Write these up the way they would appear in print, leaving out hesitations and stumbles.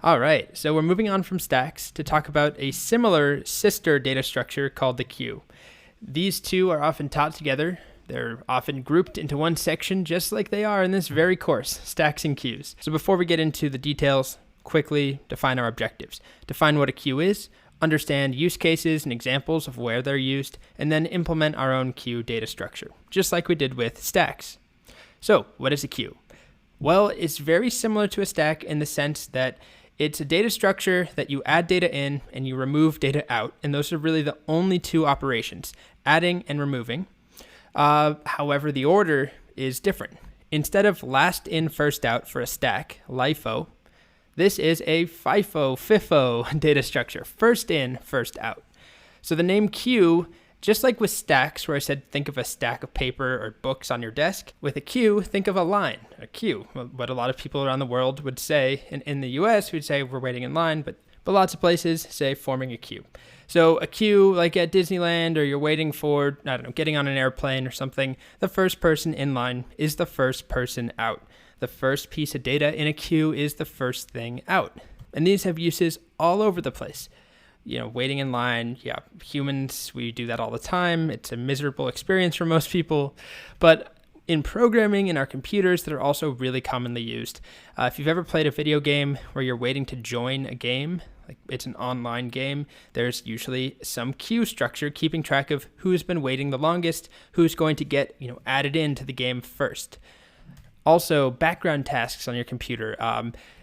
All right, so we're moving on from stacks to talk about a similar sister data structure called the queue. These two are often taught together. They're often grouped into one section just like they are in this very course, stacks and queues. So before we get into the details, quickly define our objectives. Define what a queue is, understand use cases and examples of where they're used, and then implement our own queue data structure, just like we did with stacks. So what is a queue? Well, it's very similar to a stack in the sense that it's a data structure that you add data in and you remove data out. And those are really the only two operations, adding and removing. However, the order is different. Instead of last in, first out for a stack, LIFO, this is a FIFO, FIFO data structure, first in, first out. So the name queue, just like with stacks, where I said think of a stack of paper or books on your desk, with a queue, think of a line, a queue. What a lot of people around the world would say, in the US, we'd say we're waiting in line, but lots of places say forming a queue. So a queue, like at Disneyland, or you're waiting for, I don't know, getting on an airplane or something, the first person in line is the first person out. The first piece of data in a queue is the first thing out. And these have uses all over the place. Waiting in line, humans, we do that all the time. It's a miserable experience for most people. But in programming, in our computers, that are also really commonly used. If you've ever played a video game where you're waiting to join a game, like it's an online game, there's usually some queue structure keeping track of who's been waiting the longest, who's going to get added into the game first. Also, background tasks on your computer.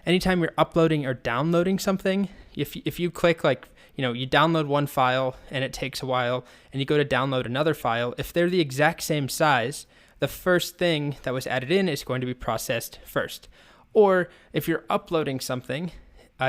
Anytime you're uploading or downloading something, if you click you download one file and it takes a while, and you go to download another file, if they're the exact same size, the first thing that was added in is going to be processed first. Or if you're uploading something,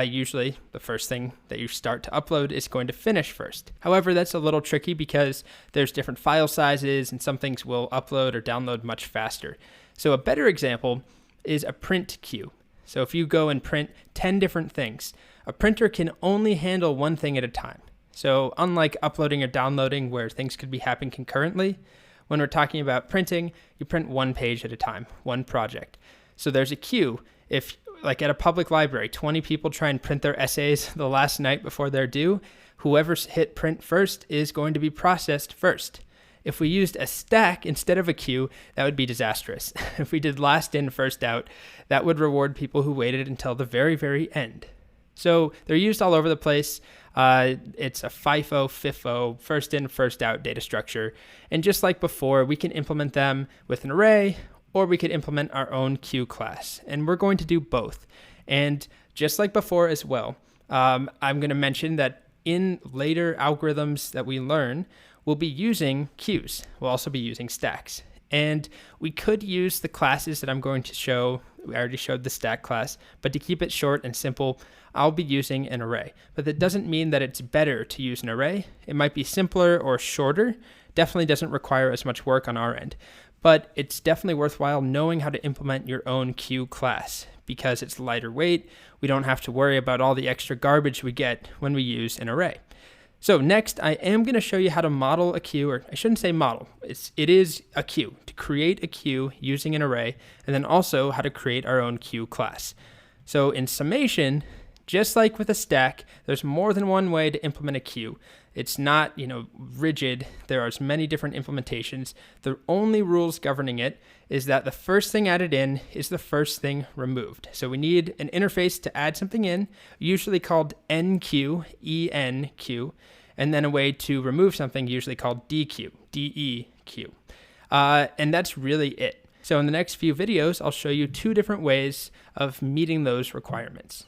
usually the first thing that you start to upload is going to finish first. However, that's a little tricky because there's different file sizes and some things will upload or download much faster. So a better example is a print queue. So if you go and print 10 different things, a printer can only handle one thing at a time. So unlike uploading or downloading where things could be happening concurrently, when we're talking about printing, you print one page at a time, one project. So there's a queue. If, like at a public library, 20 people try and print their essays the last night before they're due, whoever's hit print first is going to be processed first. If we used a stack instead of a queue, that would be disastrous. If we did last in, first out, that would reward people who waited until the very, very end. So they're used all over the place. It's a FIFO, FIFO, first in, first out data structure. And just like before, we can implement them with an array, or we could implement our own queue class. And we're going to do both. And just like before as well, I'm going to mention that in later algorithms that we learn, we'll be using queues. We'll also be using stacks. And we could use the classes that I'm going to show. We already showed the stack class, but to keep it short and simple, I'll be using an array. But that doesn't mean that it's better to use an array. It might be simpler or shorter. Definitely doesn't require as much work on our end. But it's definitely worthwhile knowing how to implement your own queue class because it's lighter weight. We don't have to worry about all the extra garbage we get when we use an array. So next, I am going to show you how to model a queue, or I shouldn't say model. It is a queue, to create a queue using an array, and then also how to create our own queue class. So in summation, just like with a stack, there's more than one way to implement a queue. It's not, rigid. There are many different implementations. The only rules governing it is that the first thing added in is the first thing removed. So we need an interface to add something in, usually called enqueue, ENQ, and then a way to remove something, usually called dequeue, DEQ. And that's really it. So in the next few videos, I'll show you two different ways of meeting those requirements.